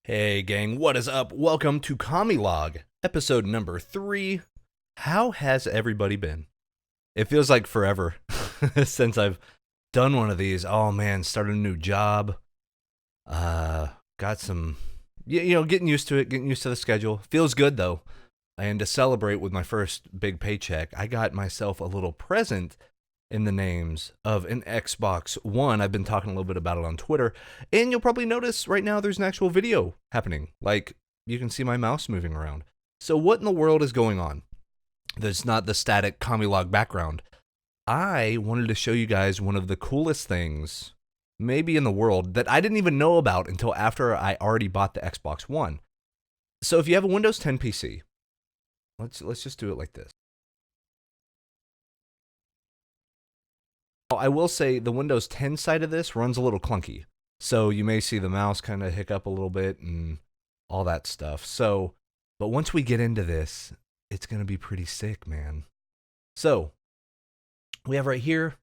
Hey gang, what is up? Welcome to KamiLog, episode number 3. How has everybody been? It feels like forever since I've done one of these. Oh man, started a new job. Got some, getting used to it, getting used to the schedule. Feels good though. And to celebrate with my first big paycheck, I got myself a little present in the names of an Xbox One. I've been talking a little bit about it on Twitter, and you'll probably notice right now there's an actual video happening. Like, you can see my mouse moving around. So what in the world is going on? There's not the static KamiLog background. I wanted to show you guys one of the coolest things, maybe in the world, that I didn't even know about until after I already bought the Xbox One. So if you have a Windows 10 PC, let's just do it like this. I will say the Windows 10 side of this runs a little clunky. So you may see the mouse kind of hiccup a little bit and all that stuff. So, but once we get into this, it's going to be pretty sick, man. So, we have right here,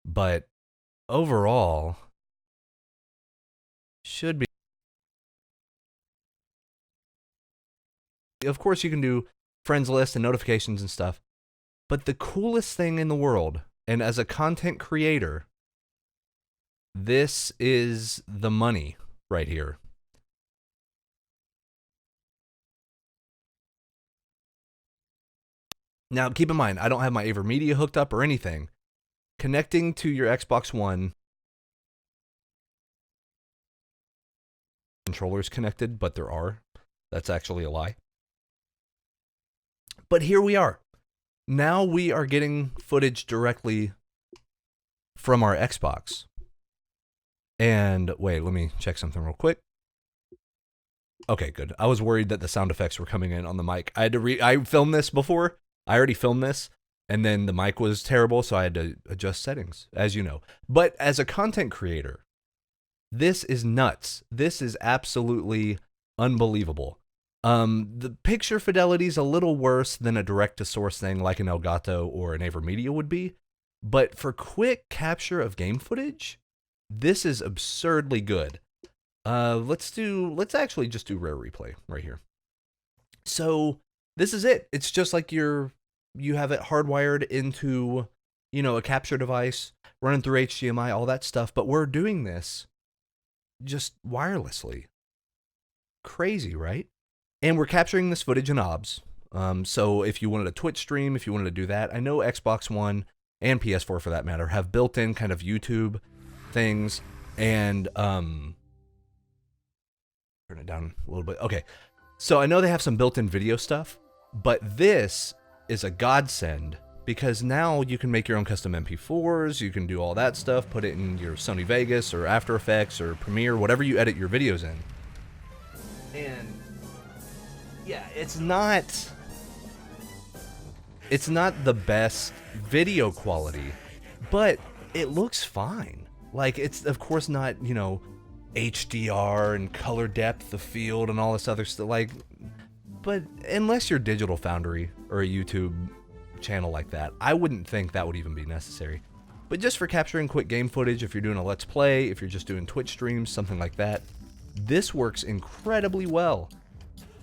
but overall, should be. Of course, you can do friends list and notifications and stuff. But the coolest thing in the world, and as a content creator, this is the money right here. Now, keep in mind, I don't have my AverMedia hooked up or anything. Connecting to your Xbox One, controllers connected, but there are. That's actually a lie. But here we are. Now we are getting footage directly from our Xbox. And wait, let me check something real quick. Okay, good. I was worried that the sound effects were coming in on the mic. I had to I filmed this before. I already filmed this, and then the mic was terrible, so I had to adjust settings, as you know. But as a content creator, this is nuts. This is absolutely unbelievable. The picture fidelity is a little worse than a direct-to-source thing like an Elgato or an AverMedia would be, but for quick capture of game footage, this is absurdly good. Let's actually just do rare replay right here. So this is it. It's just like you have it hardwired into, a capture device, running through HDMI, all that stuff, but we're doing this just wirelessly. Crazy, right? And we're capturing this footage in OBS. So if you wanted a Twitch stream, if you wanted to do that, I know Xbox One and PS4 for that matter have built-in kind of YouTube things. And turn it down a little bit. Okay. So I know they have some built-in video stuff, but this is a godsend because now you can make your own custom MP4s, you can do all that stuff, put it in your Sony Vegas or After Effects or Premiere, whatever you edit your videos in. And yeah, it's not the best video quality, but it looks fine. Like, it's of course not, HDR and color depth of field and all this other stuff. Like, but unless you're Digital Foundry or a YouTube channel like that, I wouldn't think that would even be necessary. But just for capturing quick game footage, if you're doing a Let's Play, if you're just doing Twitch streams, something like that, this works incredibly well.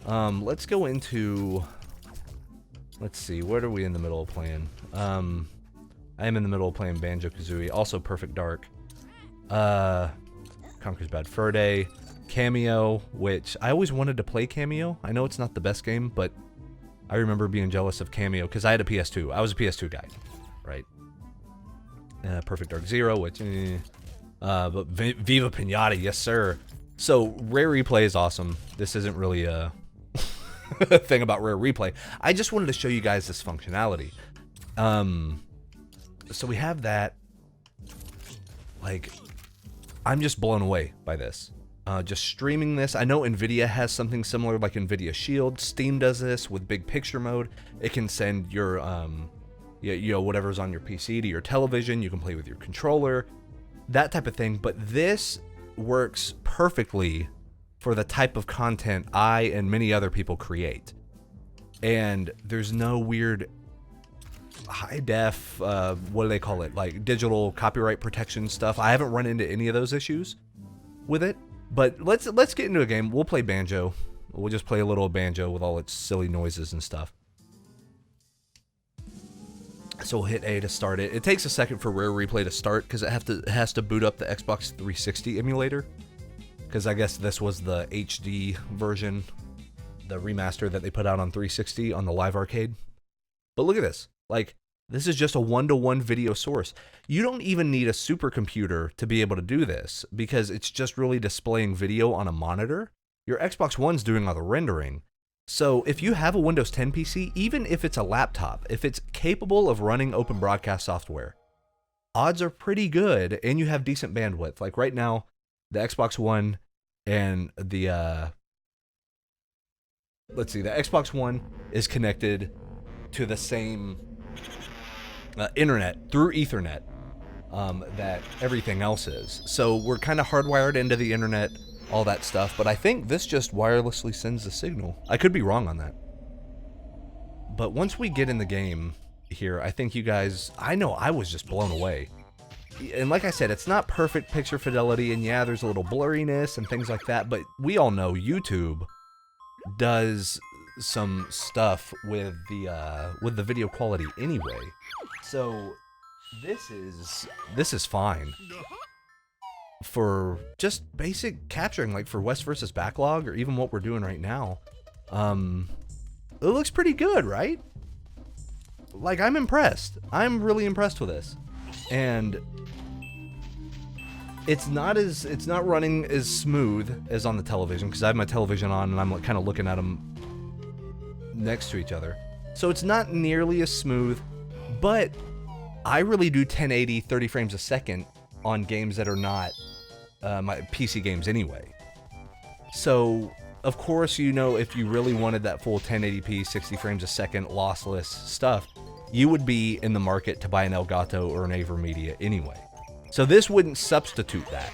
Let's go into, let's see, what are we in the middle of playing? I am in the middle of playing Banjo-Kazooie, also Perfect Dark. Conker's Bad Fur Day, Cameo, which I always wanted to play Cameo. I know it's not the best game, but I remember being jealous of Cameo because I had a PS2. I was a PS2 guy, right? Perfect Dark Zero, which, but Viva Pinata, yes sir. So Rare Replay is awesome. This isn't really a thing about Rare Replay. I just wanted to show you guys this functionality. So we have that. Like, I'm just blown away by this. Just streaming this. I know NVIDIA has something similar like NVIDIA Shield. Steam does this with big picture mode. It can send your, whatever's on your PC to your television. You can play with your controller, that type of thing. But this works perfectly for the type of content I and many other people create. And there's no weird high def, what do they call it? Like digital copyright protection stuff. I haven't run into any of those issues with it. But let's get into a game. We'll play Banjo. We'll just play a little Banjo with all its silly noises and stuff. So we'll hit A to start it. It takes a second for Rare Replay to start because it has to boot up the Xbox 360 emulator. Because I guess this was the HD version, the remaster that they put out on 360 on the Live Arcade. But look at this. Like, this is just a one-to-one video source. You don't even need a supercomputer to be able to do this because it's just really displaying video on a monitor. Your Xbox One's doing all the rendering. So if you have a Windows 10 PC, even if it's a laptop, if it's capable of running open broadcast software, odds are pretty good and you have decent bandwidth. Like right now, the Xbox One and the, the Xbox One is connected to the same internet through Ethernet that everything else is. So we're kind of hardwired into the internet, all that stuff, but I think this just wirelessly sends the signal. I could be wrong on that. But once we get in the game here, I think you guys, I know I was just blown away. And like I said, it's not perfect picture fidelity, and yeah, there's a little blurriness and things like that, but we all know YouTube does some stuff with the video quality anyway. So this is fine for just basic capturing, like for West versus Backlog, or even what we're doing right now. It looks pretty good, right? Like, I'm impressed. I'm really impressed with this. And it's not running as smooth as on the television, because I have my television on and I'm like kind of looking at them next to each other. So it's not nearly as smooth, but I really do 1080 30 frames a second on games that are not my PC games anyway. So, of course, you know, if you really wanted that full 1080p 60 frames a second lossless stuff, you would be in the market to buy an Elgato or an AverMedia anyway. So this wouldn't substitute that.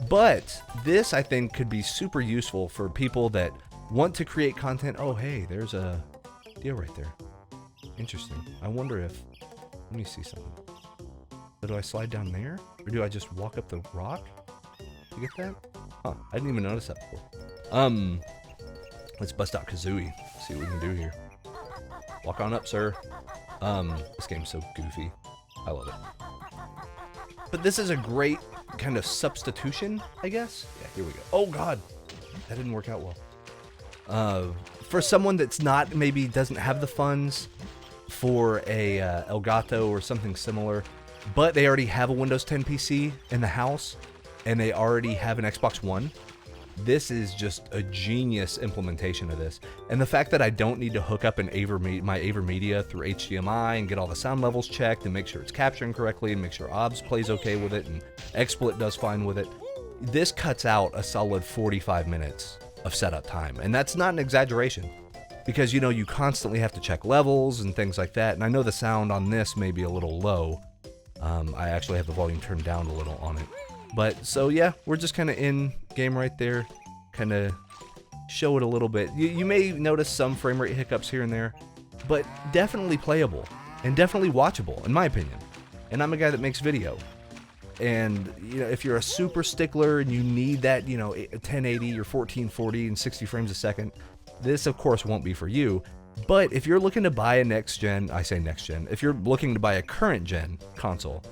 But this, I think, could be super useful for people that want to create content. Oh, hey, there's a deal right there. Interesting. I wonder if... Let me see something. So do I slide down there? Or do I just walk up the rock to get that? Huh, I didn't even notice that before. Let's bust out Kazooie. See what we can do here. Walk on up, sir. This game's so goofy. I love it. But this is a great kind of substitution, I guess. Yeah, here we go. Oh, God. That didn't work out well. For someone that's not, maybe doesn't have the funds for a Elgato or something similar, but they already have a Windows 10 PC in the house, and they already have an Xbox One, this is just a genius implementation of this. And the fact that I don't need to hook up my AverMedia through HDMI and get all the sound levels checked and make sure it's capturing correctly and make sure OBS plays okay with it and XSplit does fine with it, this cuts out a solid 45 minutes of setup time. And that's not an exaggeration, because, you know, you constantly have to check levels and things like that. And I know the sound on this may be a little low. I actually have the volume turned down a little on it. But, so yeah, we're just kind of in game right there, kind of show it a little bit. You may notice some frame rate hiccups here and there, but definitely playable and definitely watchable, in my opinion. And I'm a guy that makes video. And, you know, if you're a super stickler and you need that, you know, 1080 or 1440 and 60 frames a second, this, of course, won't be for you. But if you're looking to buy a next-gen, I say next-gen, if you're looking to buy a current-gen console,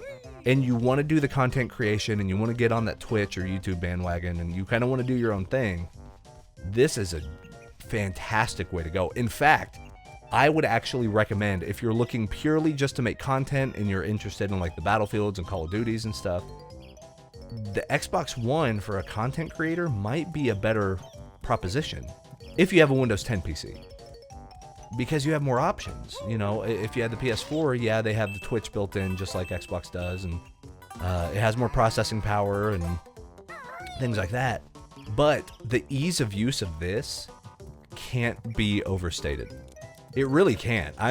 and you want to do the content creation and you want to get on that Twitch or YouTube bandwagon and you kind of want to do your own thing, this is a fantastic way to go. In fact, I would actually recommend, if you're looking purely just to make content and you're interested in like the Battlefields and Call of Duties and stuff, the Xbox One for a content creator might be a better proposition if you have a Windows 10 PC. Because you have more options. You know, if you had the PS4, yeah, they have the Twitch built in just like Xbox does, and it has more processing power and things like that. But the ease of use of this can't be overstated. It really can't. I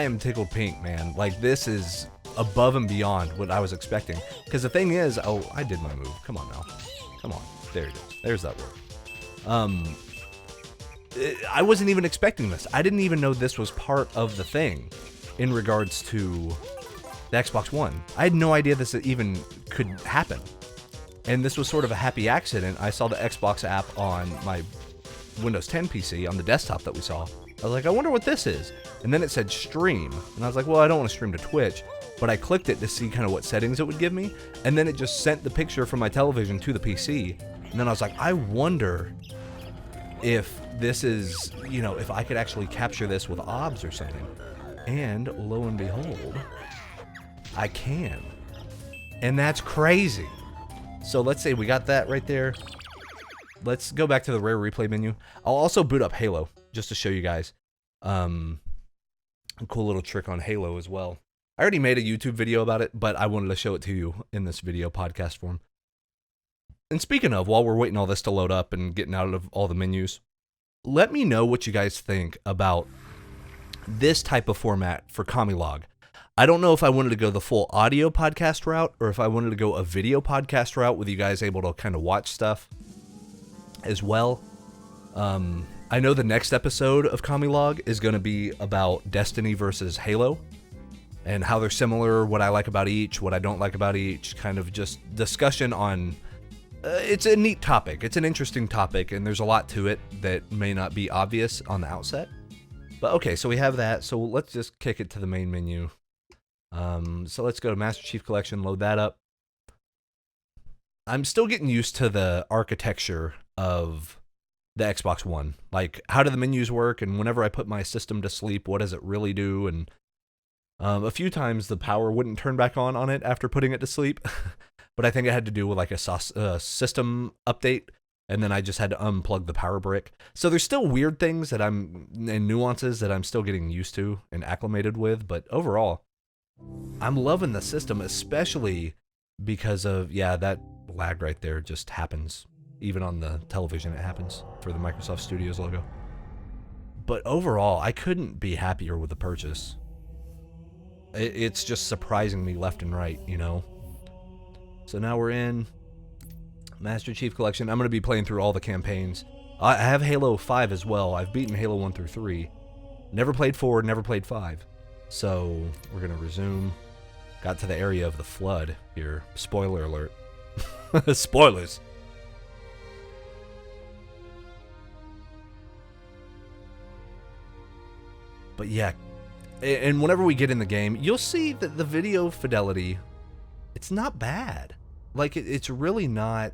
am tickled pink, man. Like, this is above and beyond what I was expecting. Because the thing is, oh, I did my move. Come on now. Come on. There it is. There's that word. I wasn't even expecting this. I didn't even know this was part of the thing. in regards to the Xbox One. I had no idea this even could happen. And this was sort of a happy accident. I saw the Xbox app on my Windows 10 PC on the desktop that we saw. I was like, I wonder what this is. And then it said stream. And I was like, well, I don't want to stream to Twitch. But I clicked it to see kind of what settings it would give me. And then it just sent the picture from my television to the PC. And then I was like, I wonder if this is, you know, if I could actually capture this with OBS or something. And lo and behold, I can. And that's crazy. So let's say we got that right there. Let's go back to the rare replay menu. I'll also boot up Halo just to show you guys a cool little trick on Halo as well. I already made a YouTube video about it, but I wanted to show it to you in this video podcast form. And speaking of, while we're waiting all this to load up and getting out of all the menus, let me know what you guys think about this type of format for KamiLog. I don't know if I wanted to go the full audio podcast route or if I wanted to go a video podcast route with you guys able to kind of watch stuff as well. I know the next episode of KamiLog is going to be about Destiny versus Halo and how they're similar, what I like about each, what I don't like about each, kind of just discussion on... it's a neat topic. It's an interesting topic, and there's a lot to it that may not be obvious on the outset. But okay, so we have that. So let's just kick it to the main menu. So let's go to Master Chief Collection, load that up. I'm still getting used to the architecture of the Xbox One. Like, how do the menus work? And whenever I put my system to sleep, what does it really do? And a few times the power wouldn't turn back on it after putting it to sleep. But I think it had to do with like a system update. And then I just had to unplug the power brick. So there's still weird things that and nuances that I'm still getting used to and acclimated with. But overall, I'm loving the system, especially because of, yeah, that lag right there just happens. Even on the television, it happens for the Microsoft Studios logo. But overall, I couldn't be happier with the purchase. It's just surprising me left and right, you know? So now we're in Master Chief Collection. I'm going to be playing through all the campaigns. I have Halo 5 as well. I've beaten Halo 1 through 3. Never played 4, never played 5. So we're going to resume. Got to the area of the flood here. Spoiler alert. Spoilers. But yeah, and whenever we get in the game, you'll see that the video fidelity, it's not bad. Like, it's really not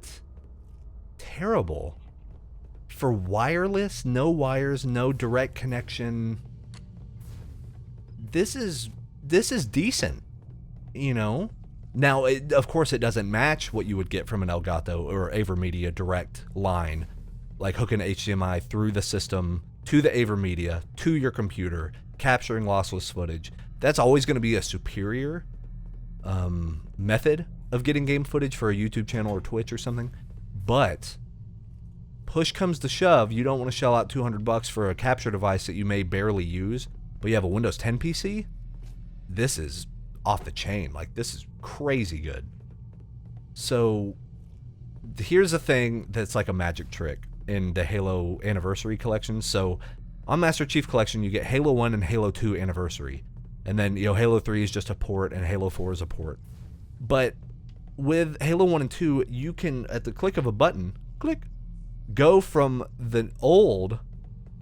terrible. For wireless, no wires, no direct connection, this is decent, you know? Now, of course, it doesn't match what you would get from an Elgato or AverMedia direct line, like hooking HDMI through the system to the AverMedia, to your computer, capturing lossless footage. That's always going to be a superior method of getting game footage for a YouTube channel or Twitch or something. But push comes to shove, you don't want to shell out $200 for a capture device that you may barely use, but you have a Windows 10 PC. This is off the chain. Like, this is crazy good. So here's a thing that's like a magic trick in the Halo Anniversary Collection. So on Master Chief Collection, you get Halo 1 and Halo 2 Anniversary. And then, you know, Halo 3 is just a port and Halo 4 is a port. But with Halo 1 and 2, you can, at the click of a button, click, go from the old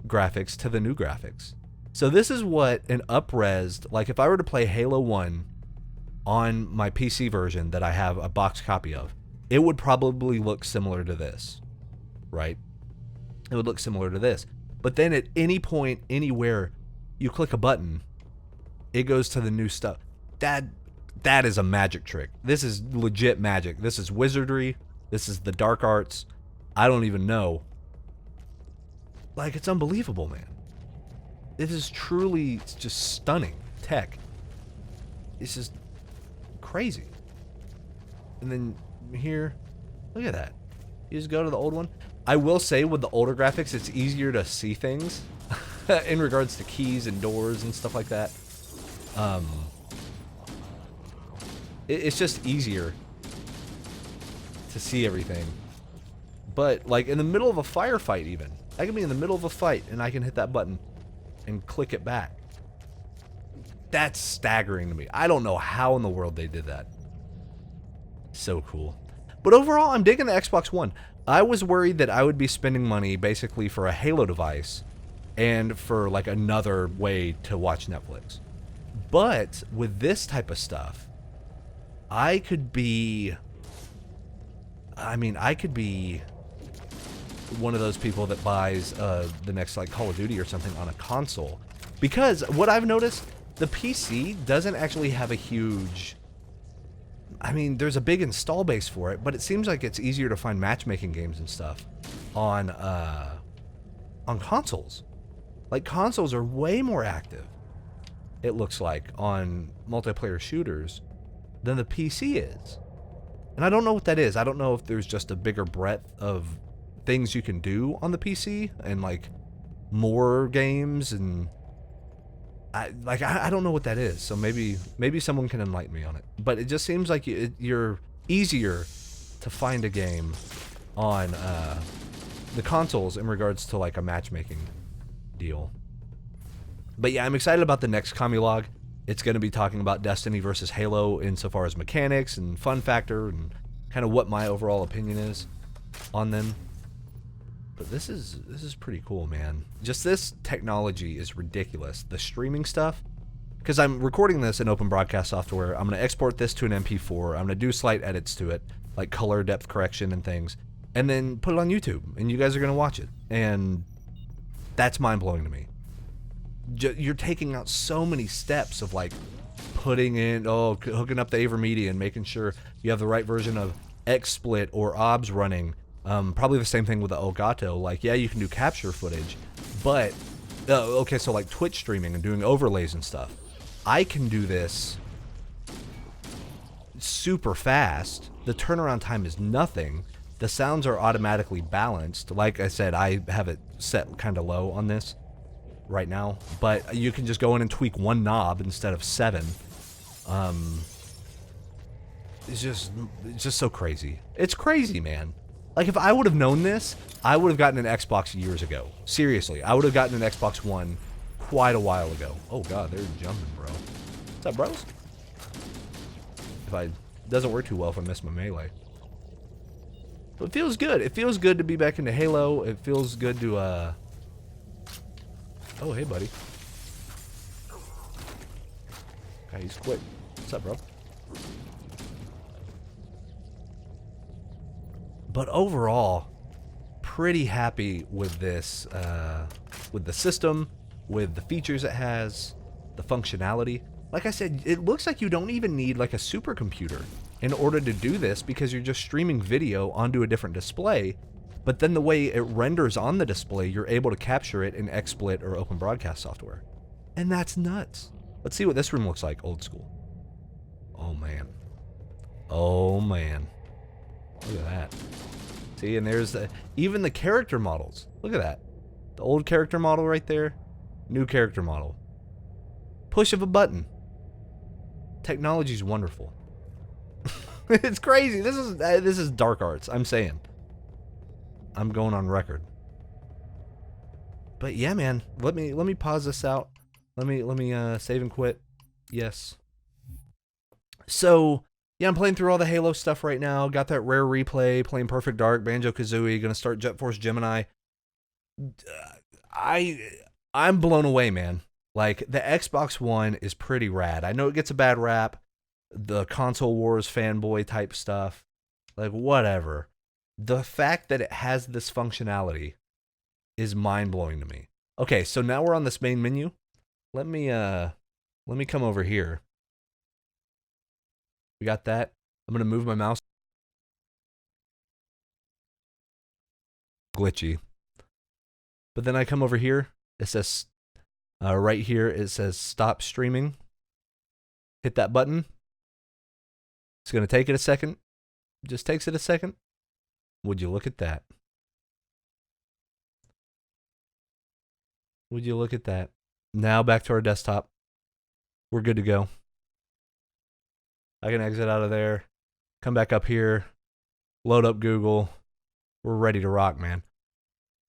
graphics to the new graphics. So this is what an up-resed, like if I were to play Halo 1 on my PC version that I have a box copy of, it would probably look similar to this, right? It would look similar to this. But then at any point, anywhere, you click a button, it goes to the new stuff. That is a magic trick. This is legit magic. This is wizardry. This is the dark arts. I don't even know. Like, it's unbelievable, man. It is truly just stunning tech. It's just crazy. And then here, look at that. You just go to the old one. I will say with the older graphics, it's easier to see things in regards to keys and doors and stuff like that. It's just easier to see everything. But like in the middle of a firefight even, I can be in the middle of a fight and I can hit that button and click it back. That's staggering to me. I don't know how in the world they did that. So cool. But overall, I'm digging the Xbox One. I was worried that I would be spending money basically for a Halo device and for like another way to watch Netflix. But with this type of stuff, I could be one of those people that buys the next like Call of Duty or something on a console. Because what I've noticed, the PC doesn't actually have a huge... I mean, there's a big install base for it, but it seems like it's easier to find matchmaking games and stuff on consoles. Like, consoles are way more active, it looks like, on multiplayer shooters than the PC is. And I don't know what that is. I don't know if there's just a bigger breadth of things you can do on the PC and, like, more games and... I don't know what that is, so maybe someone can enlighten me on it. But it just seems like you're easier to find a game on the consoles in regards to like a matchmaking deal. But yeah, I'm excited about the next KamiLog. It's going to be talking about Destiny versus Halo insofar as mechanics and fun factor and kind of what my overall opinion is on them. But this is pretty cool, man. Just this technology is ridiculous. The streaming stuff, because I'm recording this in open broadcast software. I'm going to export this to an MP4. I'm going to do slight edits to it, like color depth correction and things, and then put it on YouTube, and you guys are going to watch it. And that's mind-blowing to me. You're taking out so many steps of like putting in, hooking up the AverMedia and making sure you have the right version of XSplit or OBS running. Probably the same thing with the Elgato. Like, yeah, you can do capture footage, but okay, so like Twitch streaming and doing overlays and stuff. I can do this super fast. The turnaround time is nothing. The sounds are automatically balanced. Like I said, I have it set kind of low on this right now, but you can just go in and tweak one knob instead of 7. It's just so crazy. It's crazy, man. Like, if I would have known this, I would have gotten an Xbox years ago. Seriously, I would have gotten an Xbox One quite a while ago. Oh god, they're jumping, bro. What's up, bros? It doesn't work too well if I miss my melee. But it feels good. It feels good to be back into Halo. It feels good to, Oh, hey, buddy. God, he's quick. What's up, bro? But overall, pretty happy with this, with the system, with the features it has, the functionality. Like I said, it looks like you don't even need like a supercomputer in order to do this because you're just streaming video onto a different display. But then the way it renders on the display, you're able to capture it in XSplit or open broadcast software. And that's nuts. Let's see what this room looks like, old school. Oh, man. Oh, man. Look at that. See, and there's even the character models. Look at that. The old character model right there. New character model. Push of a button. Technology's wonderful. It's crazy. This is dark arts, I'm saying. I'm going on record. But yeah, man, let me pause this out. Let me save and quit. Yes. So, yeah, I'm playing through all the Halo stuff right now. Got that rare replay, playing Perfect Dark, Banjo-Kazooie, gonna start Jet Force Gemini. I'm blown away, man. Like, the Xbox One is pretty rad. I know it gets a bad rap, the console wars fanboy type stuff. Like, whatever. The fact that it has this functionality is mind-blowing to me. Okay, so now we're on this main menu. Let me come over here. We got that. I'm going to move my mouse. Glitchy. But then I come over here. It says, right here, it says stop streaming. Hit that button. It's going to take it a second. Just takes it a second. Would you look at that? Would you look at that? Now back to our desktop. We're good to go. I can exit out of there, come back up here, load up Google. We're ready to rock, man.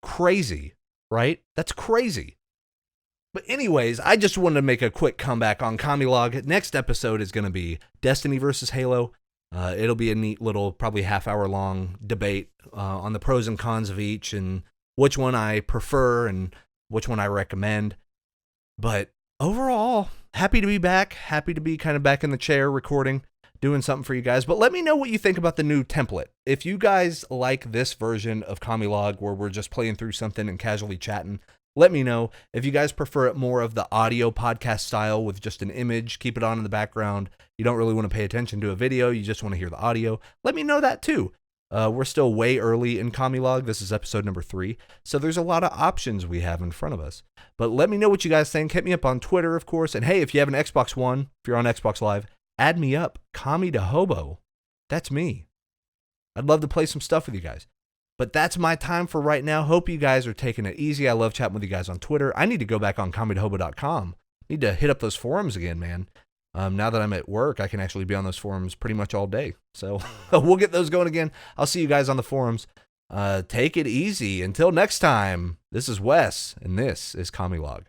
Crazy, right? That's crazy. But anyways, I just wanted to make a quick comeback on KamiLog. Next episode is going to be Destiny versus Halo. It'll be a neat little, probably half-hour long debate on the pros and cons of each and which one I prefer and which one I recommend. But overall, happy to be back. Happy to be kind of back in the chair recording, doing something for you guys. But let me know what you think about the new template. If you guys like this version of KamiLog where we're just playing through something and casually chatting, let me know. If you guys prefer it more of the audio podcast style with just an image, keep it on in the background. You don't really want to pay attention to a video. You just want to hear the audio. Let me know that too. We're still way early in KamiLog. This is episode number 3. So there's a lot of options we have in front of us. But let me know what you guys think. Hit me up on Twitter, of course. And hey, if you have an Xbox One, if you're on Xbox Live, add me up. Kami to Hobo. That's me. I'd love to play some stuff with you guys. But that's my time for right now. Hope you guys are taking it easy. I love chatting with you guys on Twitter. I need to go back on kamitohobo.com. Need to hit up those forums again, man. Now that I'm at work, I can actually be on those forums pretty much all day. So we'll get those going again. I'll see you guys on the forums. Take it easy. Until next time, this is Wes, and this is KamiLog.